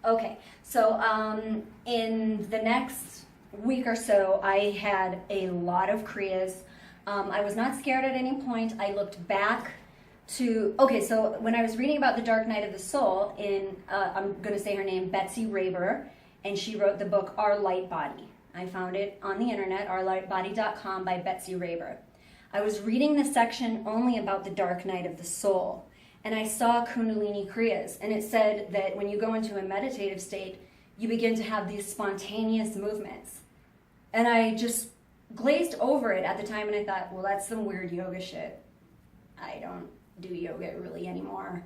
Okay, so in the next week or so, I had a lot of Kriyas. I was not scared at any point. I looked back to, okay, so when I was reading about the Dark Night of the Soul, I'm going to say her name, Betsy Raber, and she wrote the book Our Light Body. I found it on the internet, ourlightbody.com by Betsy Raber. I was reading the section only about the Dark Night of the Soul, and I saw Kundalini Kriyas, and it said that when you go into a meditative state, you begin to have these spontaneous movements. And I just glazed over it at the time, and I thought, well, that's some weird yoga shit. I don't do yoga really anymore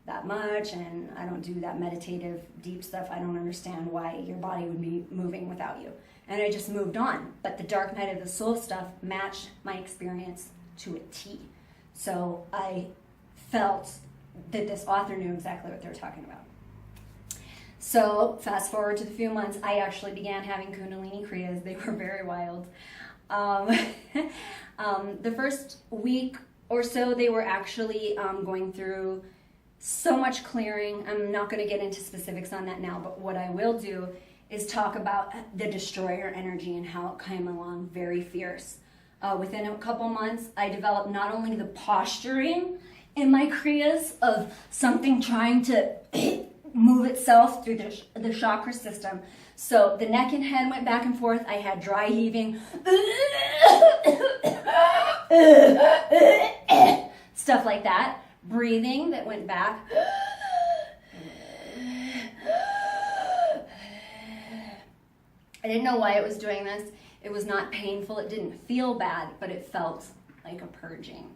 that much, and I don't do that meditative deep stuff. I don't understand why your body would be moving without you. And I just moved on. But the Dark Night of the Soul stuff matched my experience to a T. So I felt that this author knew exactly what they were talking about. So fast forward to the few months, I actually began having Kundalini Kriyas. They were very wild. The first week or so, they were actually going through so much clearing. I'm not going to get into specifics on that now, but what I will do is talk about the destroyer energy and how it came along very fierce. Within a couple months, I developed not only the posturing in my Kriyas of something trying to move itself through the chakra system. So the neck and head went back and forth. I had dry heaving, stuff like that. Breathing that went back. I didn't know why it was doing this. It was not painful. It didn't feel bad, but it felt like a purging.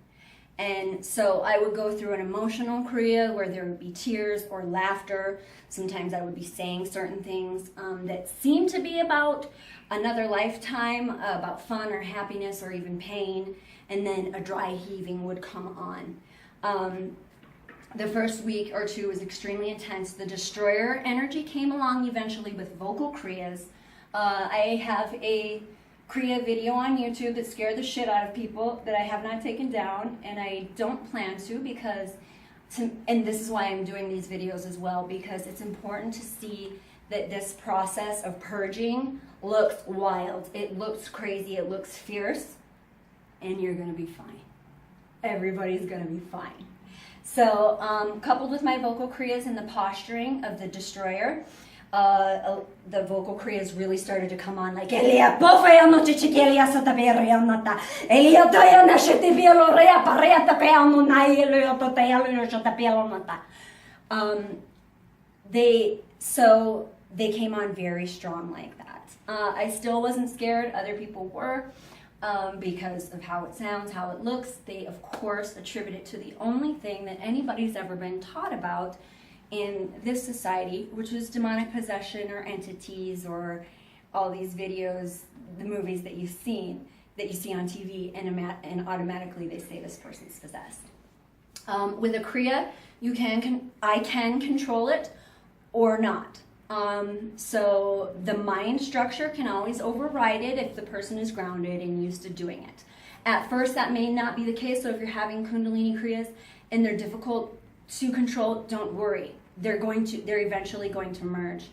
And so I would go through an emotional Kriya where there would be tears or laughter. Sometimes I would be saying certain things that seemed to be about another lifetime, about fun or happiness or even pain. And then a dry heaving would come on. The first week or two was extremely intense. The destroyer energy came along eventually with vocal Kriyas. I have a Kriya video on YouTube that scared the shit out of people that I have not taken down, and I don't plan to because, and this is why I'm doing these videos as well, because it's important to see that this process of purging looks wild. It looks crazy, it looks fierce, and you're gonna be fine. Everybody's gonna be fine. So, coupled with my vocal Kriyas and the posturing of the destroyer, the vocal Kriyas really started to come on like they came on very strong like that. I still wasn't scared. Other people were. Because of how it sounds, how it looks. They, of course, attribute it to the only thing that anybody's ever been taught about in this society, which is demonic possession or entities or all these videos, the movies that you see on TV, and automatically they say this person's possessed. With a Kriya, I can control it or not. So the mind structure can always override it if the person is grounded and used to doing it. At first, that may not be the case. So if you're having Kundalini Kriyas and they're difficult to control, don't worry. They're eventually going to merge.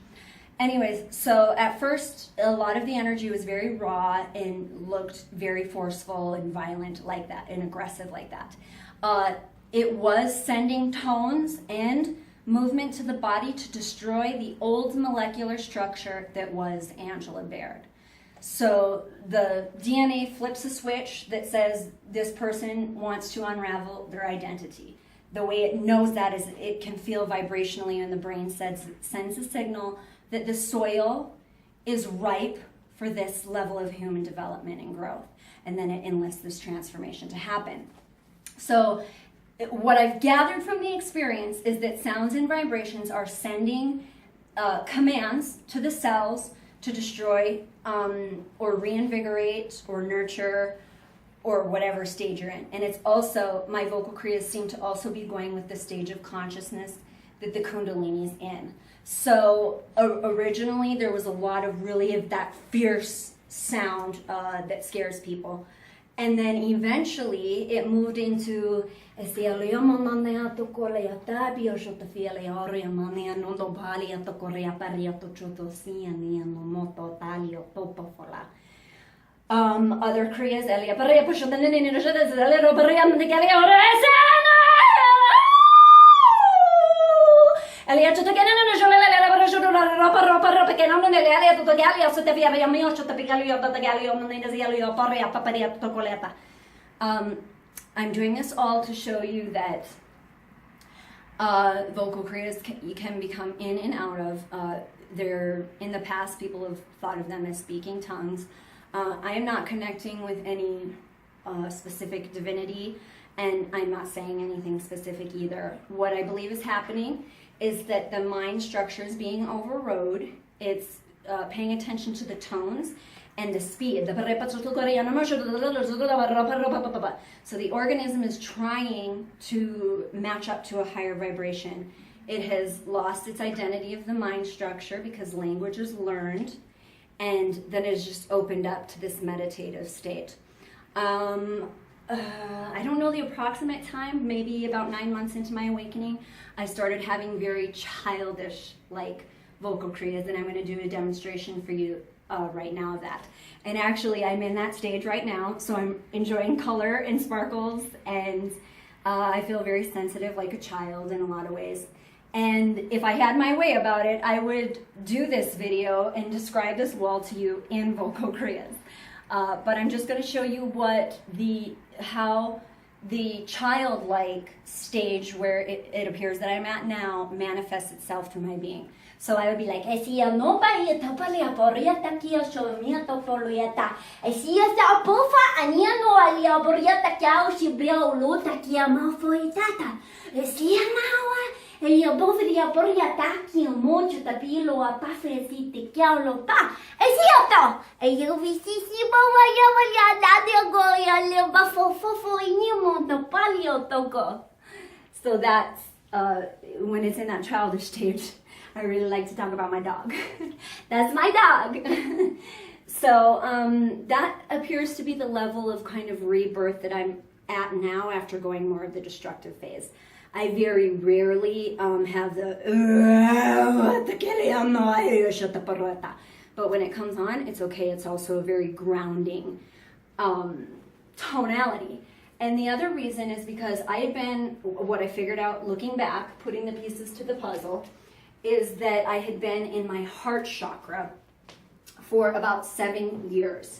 Anyways, so at first, a lot of the energy was very raw and looked very forceful and violent like that, and aggressive like that. It was sending tones and movement to the body to destroy the old molecular structure that was Angela Baird. So the DNA flips a switch that says this person wants to unravel their identity. The way it knows that is it can feel vibrationally, and the brain sends a signal that the soil is ripe for this level of human development and growth. And then it enlists this transformation to happen. So what I've gathered from the experience is that sounds and vibrations are sending commands to the cells to destroy or reinvigorate or nurture or whatever stage you're in. And it's also, my vocal Kriyas seem to also be going with the stage of consciousness that the Kundalini is in. So originally there was a lot of really of that fierce sound that scares people. And then eventually it moved into other Kriyas. I'm doing this all to show you that vocal Kriyas you can become in and out of. In the past, people have thought of them as speaking tongues. I am not connecting with any specific divinity, and I'm not saying anything specific either. What I believe is happening is that the mind structure is being overrode. It's paying attention to the tones and the speed. So the organism is trying to match up to a higher vibration. It has lost its identity of the mind structure because language is learned, and then it's just opened up to this meditative state. I don't know the approximate time, maybe about 9 months into my awakening, I started having very childish, like, vocal Kriyas, and I'm going to do a demonstration for you right now of that. And actually, I'm in that stage right now, so I'm enjoying color and sparkles, and I feel very sensitive like a child in a lot of ways. And if I had my way about it, I would do this video and describe this wall to you in vocal Kriyas. But I'm just going to show you how the childlike stage where it appears that I'm at now manifests itself through my being. So I would be like, so that's when it's in that childish stage. I really like to talk about my dog. That's my dog. So that appears to be the level of kind of rebirth that I'm at now after going more of the destructive phase. I very rarely have but when it comes on, it's okay. It's also a very grounding tonality. And the other reason is because I had been, what I figured out looking back, putting the pieces to the puzzle, is that I had been in my heart chakra for about 7 years.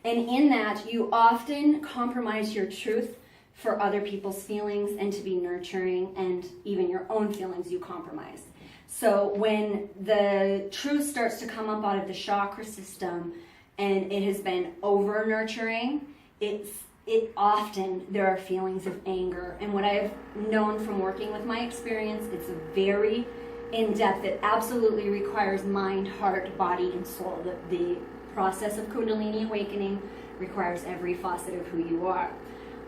And in that, you often compromise your truth for other people's feelings and to be nurturing, and even your own feelings you compromise. So when the truth starts to come up out of the chakra system and it has been over nurturing, there are feelings of anger. And what I've known from working with my experience, it's very in-depth. It absolutely requires mind, heart, body, and soul. The process of Kundalini Awakening requires every facet of who you are.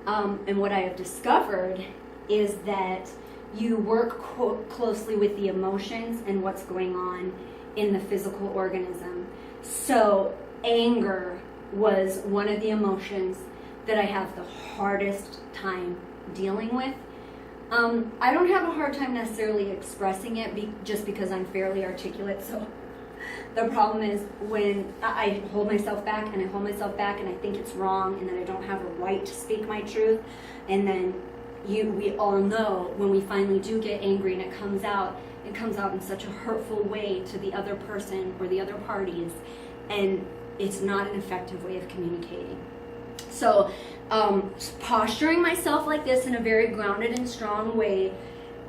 And what I have discovered is that you work closely with the emotions and what's going on in the physical organism. So anger was one of the emotions that I have the hardest time dealing with. I don't have a hard time necessarily expressing it just because I'm fairly articulate. So the problem is when I hold myself back and I hold myself back and I think it's wrong and that I don't have a right to speak my truth. And then we all know when we finally do get angry and it comes out in such a hurtful way to the other person or the other parties. And it's not an effective way of communicating. So posturing myself like this in a very grounded and strong way,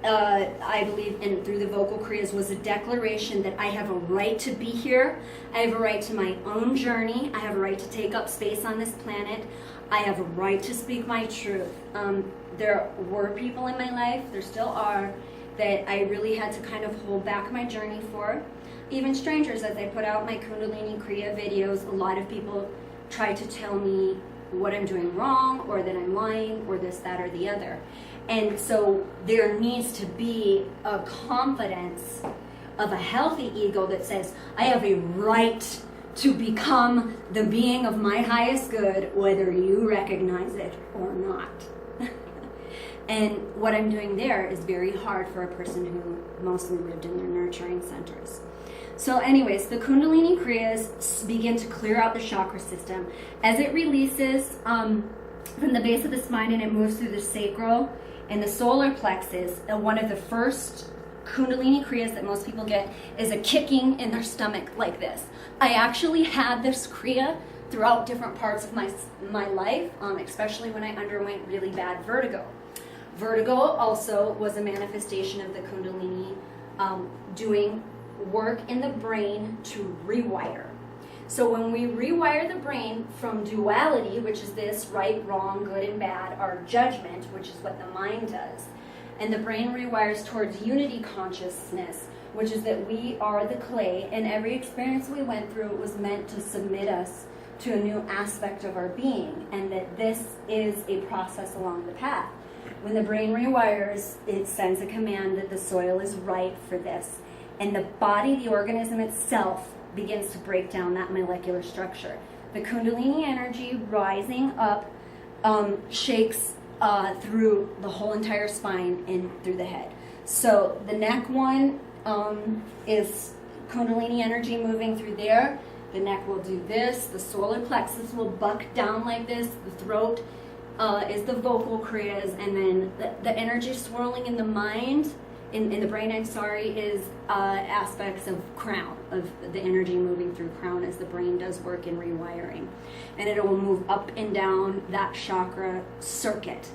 I believe, and through the vocal Kriyas, was a declaration that I have a right to be here. I have a right to my own journey. I have a right to take up space on this planet. I have a right to speak my truth. There were people in my life, there still are, that I really had to kind of hold back my journey for. Even strangers, as I put out my Kundalini Kriya videos, a lot of people try to tell me what I'm doing wrong, or that I'm lying, or this, that, or the other. And so there needs to be a confidence of a healthy ego that says, I have a right to become the being of my highest good, whether you recognize it or not. And what I'm doing there is very hard for a person who mostly lived in their nurturing centers. So anyways, the Kundalini Kriyas begin to clear out the chakra system. As it releases from the base of the spine and it moves through the sacral and the solar plexus, one of the first Kundalini Kriyas that most people get is a kicking in their stomach like this. I actually had this Kriya throughout different parts of my life, especially when I underwent really bad vertigo. Vertigo also was a manifestation of the Kundalini doing work in the brain to rewire. So when we rewire the brain from duality, which is this right, wrong, good and bad, our judgment, which is what the mind does, and the brain rewires towards unity consciousness, which is that we are the clay, and every experience we went through was meant to submit us to a new aspect of our being, and that this is a process along the path. When the brain rewires, it sends a command that the soil is right for this. And the body, the organism itself, begins to break down that molecular structure. The Kundalini energy rising up shakes through the whole entire spine and through the head. So the neck one is Kundalini energy moving through there. The neck will do this. The solar plexus will buck down like this. The throat is the vocal kriyas, and then the energy swirling in the mind, in the brain, is aspects of crown, of the energy moving through crown as the brain does work in rewiring. And it will move up and down that chakra circuit.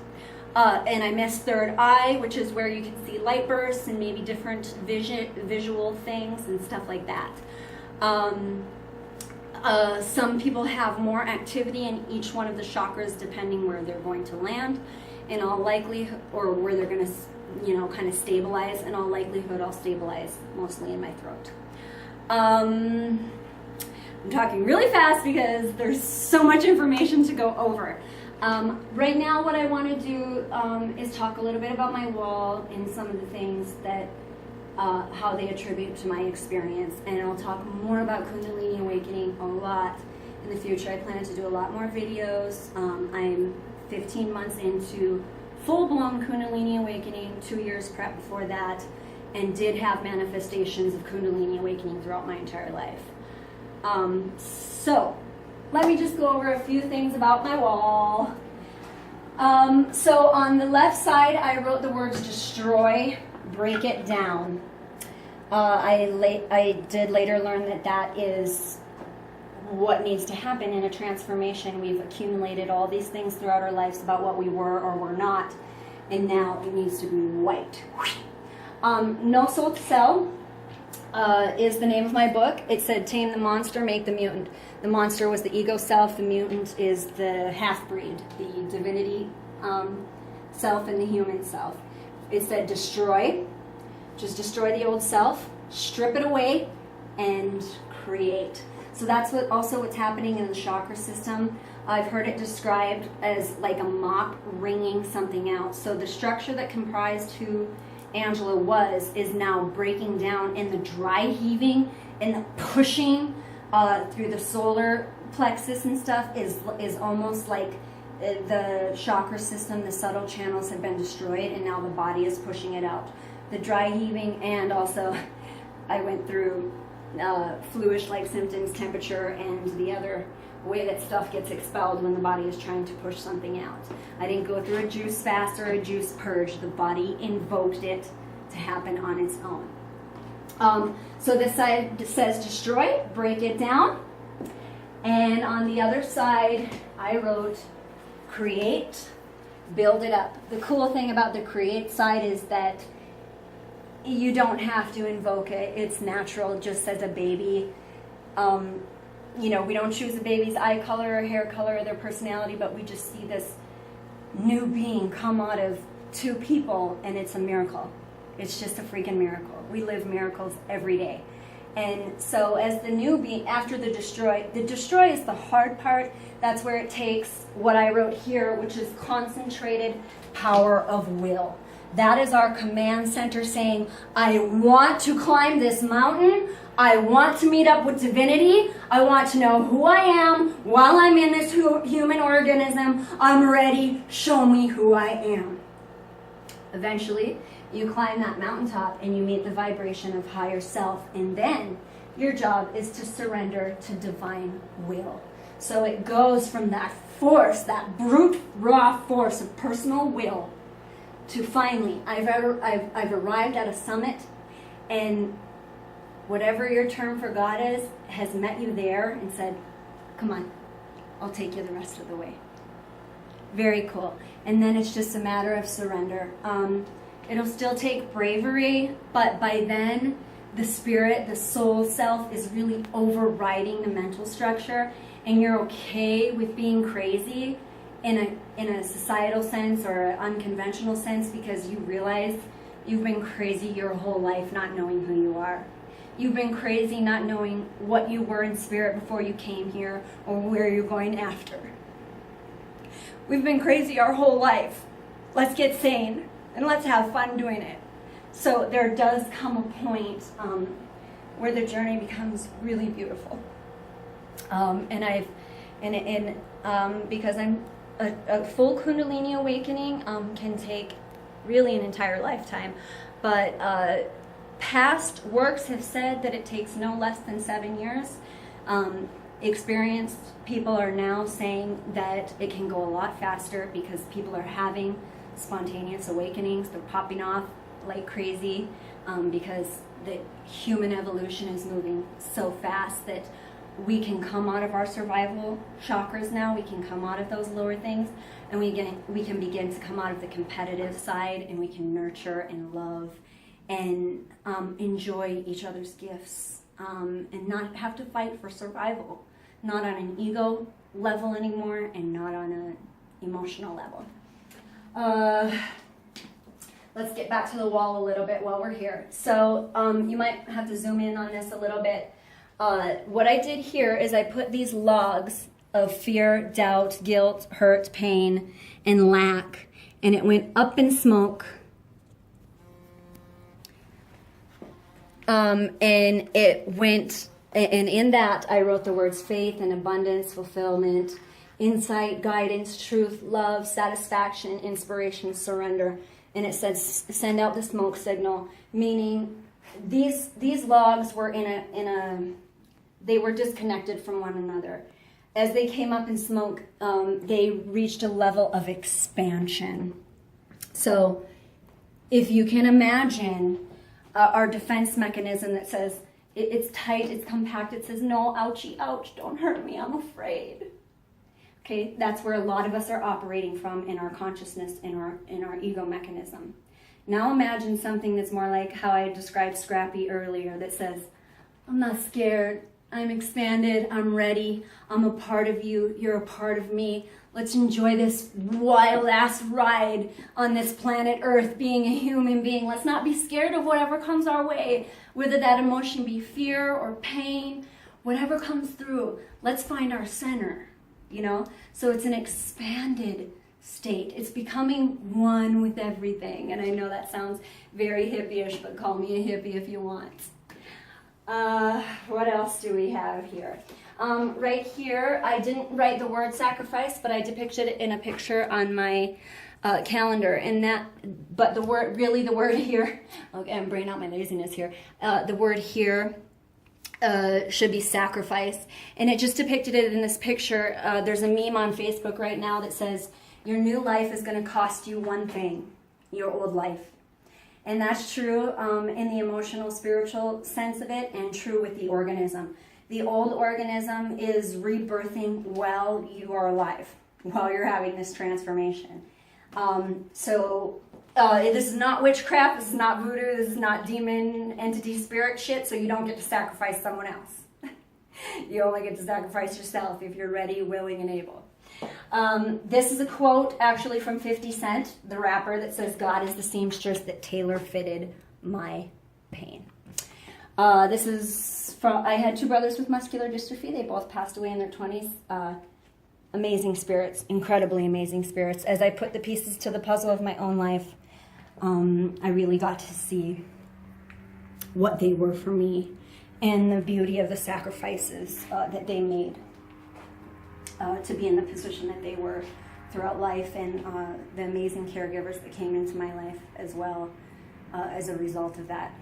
And I missed third eye, which is where you can see light bursts and maybe different visual things and stuff like that. Some people have more activity in each one of the chakras depending where they're going to land. In all likelihood, or where they're going to, kind of stabilize. In all likelihood, I'll stabilize mostly in my throat. I'm talking really fast because there's so much information to go over. Right now, what I want to do is talk a little bit about my wall and some of the things that how they attribute to my experience, and I'll talk more about Kundalini Awakening a lot in the future. I plan to do a lot more videos. I'm 15 months into full-blown Kundalini Awakening, 2 years prep before that, and did have manifestations of Kundalini Awakening throughout my entire life. So let me just go over a few things about my wall. So on the left side, I wrote the words destroy, break it down. I did later learn that is what needs to happen in a transformation. We've accumulated all these things throughout our lives about what we were or were not, and now it needs to be white. No Soul to Sell is the name of my book. It said tame the monster, make the mutant. The monster was the ego self, the mutant is the half-breed, the divinity self and the human self. It said destroy, just destroy the old self, strip it away, and create. So that's what's happening in the chakra system. I've heard it described as like a mop wringing something out. So the structure that comprised who Angela was is now breaking down, and the dry heaving and the pushing through the solar plexus and stuff is almost like the chakra system, the subtle channels have been destroyed, and now the body is pushing it out. The dry heaving, and also I went through fluish-like symptoms, temperature, and the other way that stuff gets expelled when the body is trying to push something out. I didn't go through a juice fast or a juice purge. The body invoked it to happen on its own. So this side says destroy, break it down. And on the other side, I wrote create, build it up. The cool thing about the create side is that you don't have to invoke it. It's natural, just as a baby. We don't choose a baby's eye color or hair color or their personality, but we just see this new being come out of two people, and it's a miracle. It's just a freaking miracle. We live miracles every day. And so as the new being, after the destroy is the hard part. That's where it takes what I wrote here, which is concentrated power of will. That is our command center saying, I want to climb this mountain. I want to meet up with divinity. I want to know who I am while I'm in this human organism. I'm ready. Show me who I am. Eventually, you climb that mountaintop and you meet the vibration of higher self. And then your job is to surrender to divine will. So it goes from that force, that brute, raw force of personal will, to finally, I've arrived at a summit, and whatever your term for God is, has met you there and said, come on, I'll take you the rest of the way. Very cool. And then it's just a matter of surrender. It'll still take bravery, but by then, the spirit, the soul self is really overriding the mental structure, and you're okay with being crazy in a societal sense or an unconventional sense, because you realize you've been crazy your whole life not knowing who you are. You've been crazy not knowing what you were in spirit before you came here or where you're going after. We've been crazy our whole life. Let's get sane and let's have fun doing it. So there does come a point where the journey becomes really beautiful. Because I'm a full Kundalini Awakening can take really an entire lifetime, but past works have said that it takes no less than 7 years. Experienced people are now saying that it can go a lot faster because people are having spontaneous awakenings. They're popping off like crazy because the human evolution is moving so fast that we can come out of our survival chakras now. We can come out of those lower things, and we can begin to come out of the competitive side, and we can nurture and love and enjoy each other's gifts and not have to fight for survival, not on an ego level anymore and not on an emotional level. Let's get back to the wall a little bit while we're here. So you might have to zoom in on this a little bit. What I did here is I put these logs of fear, doubt, guilt, hurt, pain, and lack, and it went up in smoke. And it went, and in that I wrote the words faith and abundance, fulfillment, insight, guidance, truth, love, satisfaction, inspiration, surrender. And it says send out the smoke signal, meaning these logs were they were disconnected from one another. As they came up in smoke, they reached a level of expansion. So if you can imagine our defense mechanism that says, it's tight, it's compact, it says, no, ouchie, ouch, don't hurt me, I'm afraid. Okay, that's where a lot of us are operating from in our consciousness, in our ego mechanism. Now imagine something that's more like how I described Scrappy earlier, that says, I'm not scared, I'm expanded, I'm ready, I'm a part of you, you're a part of me. Let's enjoy this wild-ass ride on this planet Earth, being a human being. Let's not be scared of whatever comes our way, whether that emotion be fear or pain, whatever comes through. Let's find our center, you know? So it's an expanded state. It's becoming one with everything. And I know that sounds very hippie-ish, but call me a hippie if you want. What else do we have here? Right here, I didn't write the word sacrifice, but I depicted it in a picture on my calendar. But the word here, okay, I'm bringing out my laziness here. The word here should be sacrifice. And it just depicted it in this picture. There's a meme on Facebook right now that says, your new life is going to cost you one thing, your old life. And that's true in the emotional, spiritual sense of it, and true with the organism. The old organism is rebirthing while you are alive, while you're having this transformation. This is not witchcraft, this is not voodoo, this is not demon, entity, spirit shit, so you don't get to sacrifice someone else. You only get to sacrifice yourself if you're ready, willing, and able. This is a quote actually from 50 Cent, the rapper, that says, God is the seamstress that tailor-fitted my pain. This is from, I had two brothers with muscular dystrophy. They both passed away in their 20s. Amazing spirits, incredibly amazing spirits. As I put the pieces to the puzzle of my own life, I really got to see what they were for me and the beauty of the sacrifices that they made to be in the position that they were throughout life, and the amazing caregivers that came into my life as well as a result of that.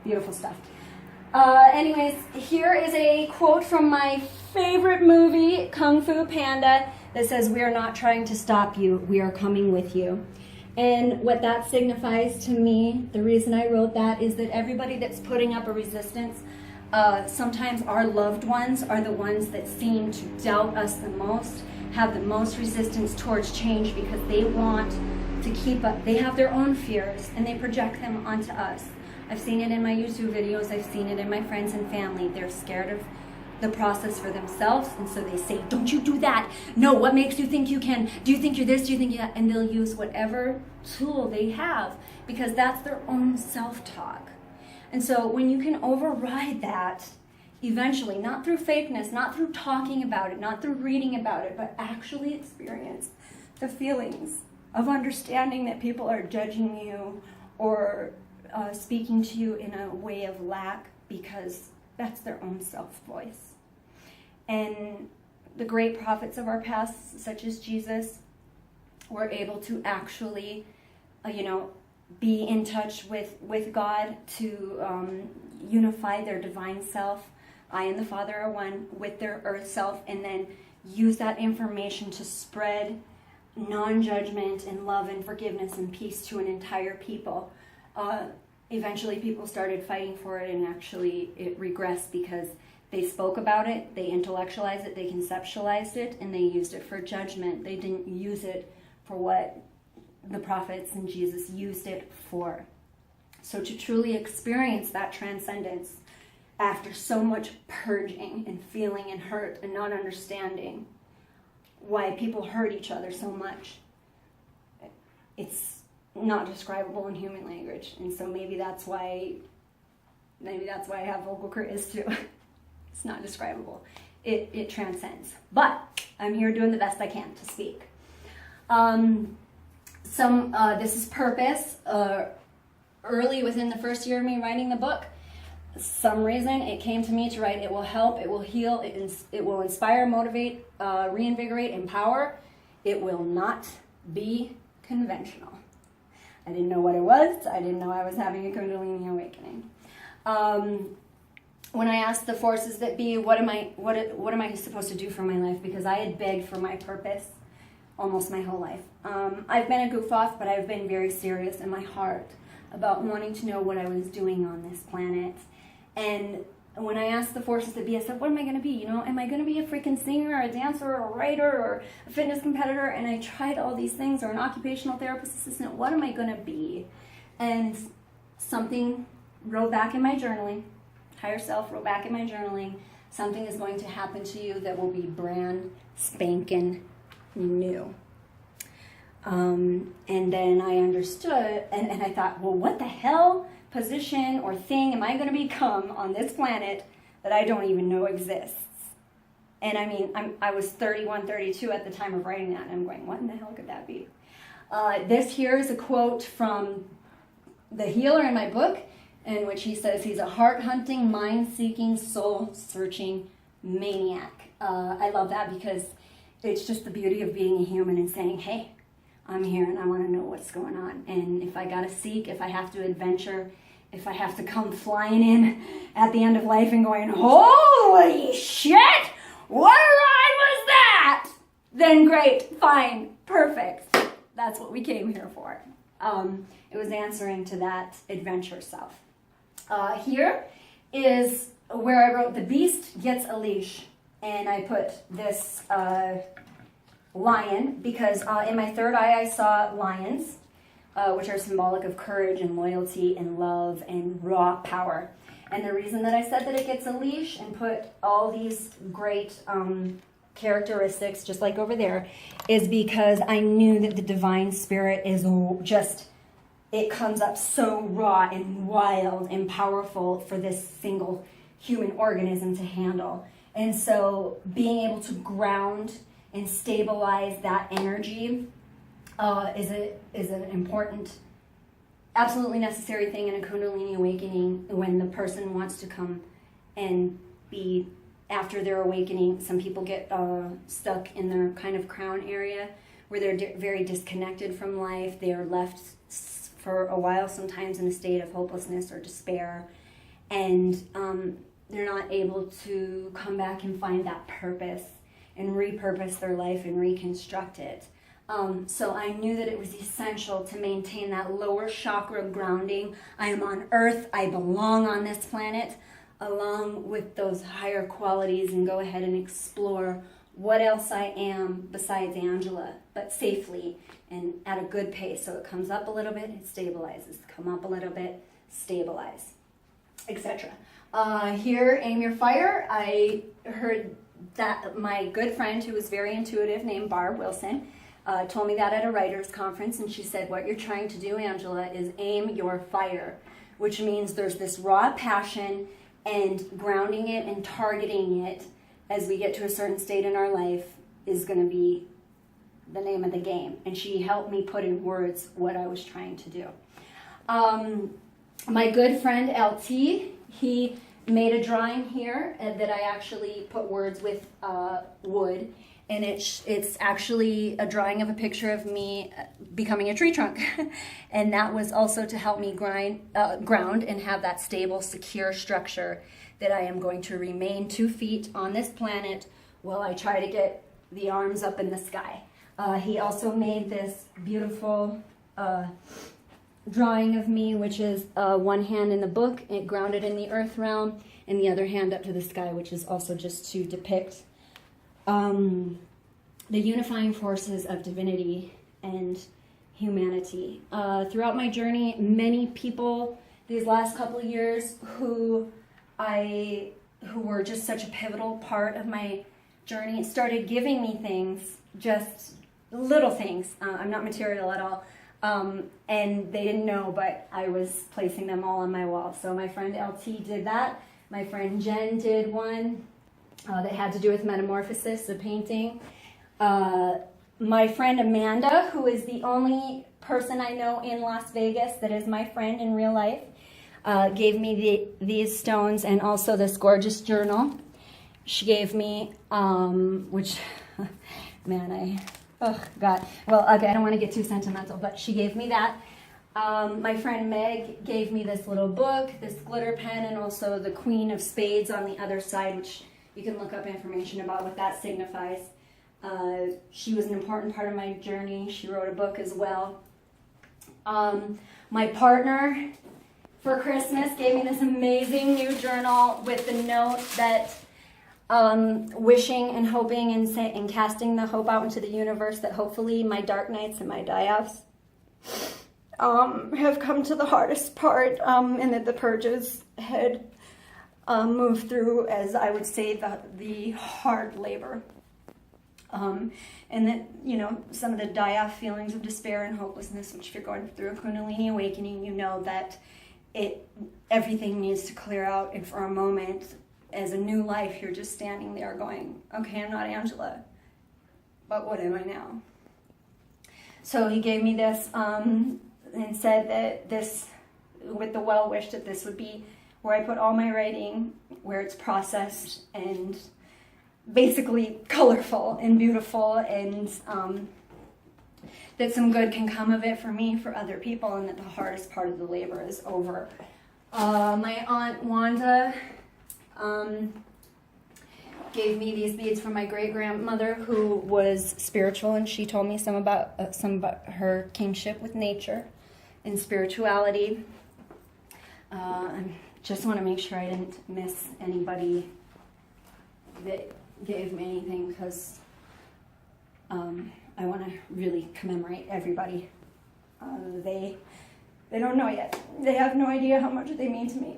Beautiful stuff. Anyways, here is a quote from my favorite movie, Kung Fu Panda, that says, "We are not trying to stop you, we are coming with you." And what that signifies to me, the reason I wrote that, is that everybody that's putting up a resistance, sometimes our loved ones are the ones that seem to doubt us the most, have the most resistance towards change, because they want to keep up. They have their own fears and they project them onto us. I've seen it in my YouTube videos. I've seen it in my friends and family. They're scared of the process for themselves, and so they say, "Don't you do that. No, what makes you think you can? Do you think you're this? Do you think you're that?" And they'll use whatever tool they have, because that's their own self-talk. And so when you can override that, eventually, not through fakeness, not through talking about it, not through reading about it, but actually experience the feelings of understanding that people are judging you or speaking to you in a way of lack, because that's their own self-voice. And the great prophets of our past, such as Jesus, were able to actually, be in touch with God, to unify their divine self. I and the Father are one, with their earth self, and then use that information to spread non-judgment and love and forgiveness and peace to an entire people. Eventually people started fighting for it, and actually it regressed because they spoke about it, they intellectualized it, they conceptualized it, and they used it for judgment. They didn't use it for what the prophets and Jesus used it for. So to truly experience that transcendence after so much purging and feeling and hurt and not understanding why people hurt each other so much, it's not describable in human language. And so maybe that's why I have vocal cords too. It's not describable. It transcends. But I'm here doing the best I can to speak. This is purpose. Early within the first year of me writing the book, some reason it came to me to write, it will help, it will heal, it will inspire, motivate, reinvigorate, empower. It will not be conventional. I didn't know what it was. I didn't know I was having a Kundalini Awakening. When I asked the forces that be, what am I supposed to do for my life? Because I had begged for my purpose almost my whole life. I've been a goof-off, but I've been very serious in my heart about wanting to know what I was doing on this planet. And when I asked the forces that be, I said, what am I going to be? Am I going to be a freaking singer or a dancer or a writer or a fitness competitor? And I tried all these things, or an occupational therapist assistant. What am I going to be? And something wrote back in my journaling, higher self wrote back in my journaling, something is going to happen to you that will be brand spanking new. And then I understood, and I thought, well, what the hell position or thing am I going to become on this planet that I don't even know exists? And I mean, I was 31, 32 at the time of writing that, and I'm going, what in the hell could that be? This here is a quote from the healer in my book, in which he says he's a heart-hunting, mind-seeking, soul-searching maniac. I love that, because it's just the beauty of being a human and saying, hey, I'm here and I want to know what's going on. And if I got to seek, if I have to adventure, if I have to come flying in at the end of life and going, holy shit, what a ride was that? Then great, fine, perfect. That's what we came here for. It was answering to that adventure self. Here is where I wrote, the beast gets a leash. And I put this lion because in my third eye I saw lions, which are symbolic of courage and loyalty and love and raw power. And the reason that I said that it gets a leash and put all these great characteristics, just like over there, is because I knew that the divine spirit is just, it comes up so raw and wild and powerful for this single human organism to handle. And so being able to ground and stabilize that energy is an important, absolutely necessary thing in a Kundalini awakening when the person wants to come and be, after their awakening, some people get stuck in their kind of crown area where they're very disconnected from life. They are left for a while, sometimes in a state of hopelessness or despair, and they're not able to come back and find that purpose and repurpose their life and reconstruct it. So I knew that it was essential to maintain that lower chakra grounding. I am on Earth, I belong on this planet, along with those higher qualities, and go ahead and explore what else I am besides Angela, but safely and at a good pace. So it comes up a little bit, it stabilizes. Come up a little bit, stabilize, etc. Here, aim your fire. I heard that my good friend, who was very intuitive, named Barb Wilson, told me that at a writer's conference, and she said, what you're trying to do, Angela, is aim your fire, which means there's this raw passion, and grounding it and targeting it as we get to a certain state in our life is going to be the name of the game. And she helped me put in words what I was trying to do. My good friend LT, he made a drawing here that I actually put words with wood. And it's actually a drawing of a picture of me becoming a tree trunk. And that was also to help me ground and have that stable, secure structure that I am going to remain 2 feet on this planet while I try to get the arms up in the sky. He also made this beautiful drawing of me, which is one hand in the book, it grounded in the earth realm, and the other hand up to the sky, which is also just to depict the unifying forces of divinity and humanity. Throughout my journey, many people these last couple of years who were just such a pivotal part of my journey started giving me things, just little things. I'm not material at all. And they didn't know, but I was placing them all on my wall. So my friend LT did that. My friend Jen did one that had to do with metamorphosis, a painting. My friend Amanda, who is the only person I know in Las Vegas that is my friend in real life, gave me these stones and also this gorgeous journal. She gave me, which, man, oh God. Well, okay, I don't want to get too sentimental, but she gave me that. My friend Meg gave me this little book, this glitter pen, and also the Queen of Spades on the other side, which you can look up information about what that signifies. She was an important part of my journey. She wrote a book as well. My partner for Christmas gave me this amazing new journal with the note that wishing and hoping and casting the hope out into the universe that hopefully my dark nights and my die-offs have come to the hardest part, and that the purges had moved through, as I would say, the hard labor. And that, you know, some of the die-off feelings of despair and hopelessness, which if you're going through a Kundalini awakening, you know that everything needs to clear out, and for a moment, as a new life, you're just standing there going, okay, I'm not Angela, but what am I now? So he gave me this and said that this, with the well wish, that this would be where I put all my writing, where it's processed and basically colorful and beautiful, and that some good can come of it for me, for other people, and that the hardest part of the labor is over. My Aunt Wanda gave me these beads from my great-grandmother, who was spiritual, and she told me some about her kingship with nature and spirituality. I just want to make sure I didn't miss anybody that gave me anything, because I want to really commemorate everybody. They don't know yet. They have no idea how much they mean to me,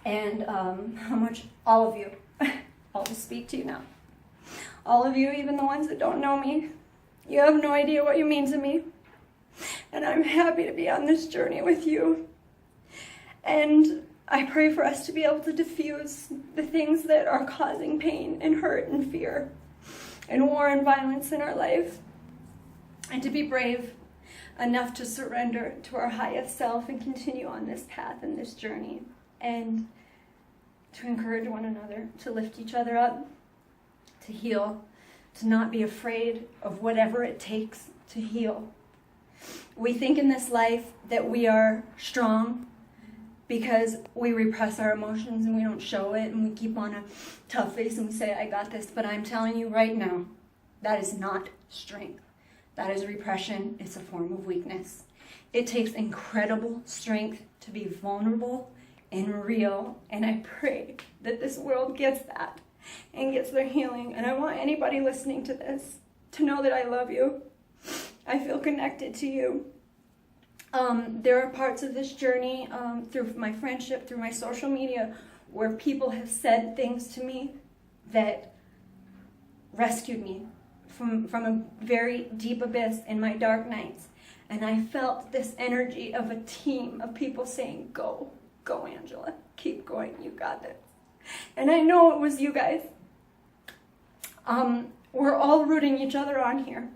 and how much all of you. I'll just speak to you now. All of you, even the ones that don't know me, you have no idea what you mean to me, and I'm happy to be on this journey with you. And I pray for us to be able to diffuse the things that are causing pain and hurt and fear and war and violence in our life. and to be brave enough to surrender to our highest self and continue on this path and this journey, and to encourage one another, to lift each other up, to heal, to not be afraid of whatever it takes to heal. We think in this life that we are strong because we repress our emotions and we don't show it, and we keep on a tough face and we say, I got this. But I'm telling you right now, that is not strength. That is repression. It's a form of weakness. It takes incredible strength to be vulnerable and real, and I pray that this world gets that and gets their healing. And I want anybody listening to this to know that I love you. I feel connected to you. There are parts of this journey, through my friendship, through my social media, where people have said things to me that rescued me from a very deep abyss in my dark nights. And I felt this energy of a team of people saying, go, Angela, keep going, you got this. And I know it was you guys. We're all rooting each other on here.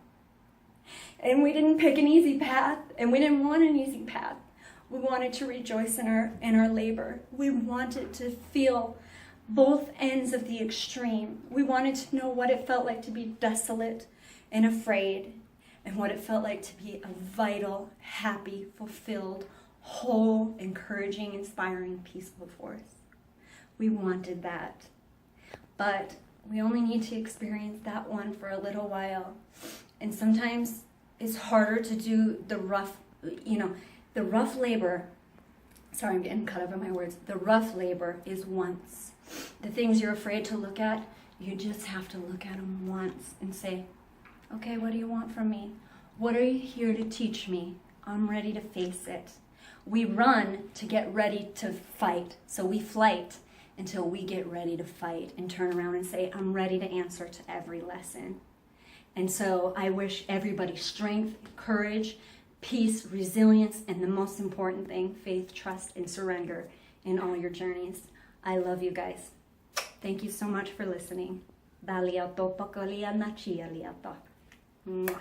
And we didn't pick an easy path, and we didn't want an easy path. We wanted to rejoice in our labor. We wanted to feel both ends of the extreme. We wanted to know what it felt like to be desolate and afraid, and what it felt like to be a vital, happy, fulfilled, whole, encouraging, inspiring, peaceful force. We wanted that. But we only need to experience that one for a little while. And sometimes it's harder to do the rough labor. Sorry, I'm getting cut up in my words. The rough labor is once. The things you're afraid to look at, you just have to look at them once and say, okay, what do you want from me? What are you here to teach me? I'm ready to face it. We run to get ready to fight. So we flight until we get ready to fight and turn around and say, I'm ready to answer to every lesson. And so I wish everybody strength, courage, peace, resilience, and the most important thing, faith, trust, and surrender in all your journeys. I love you guys. Thank you so much for listening. Mwah.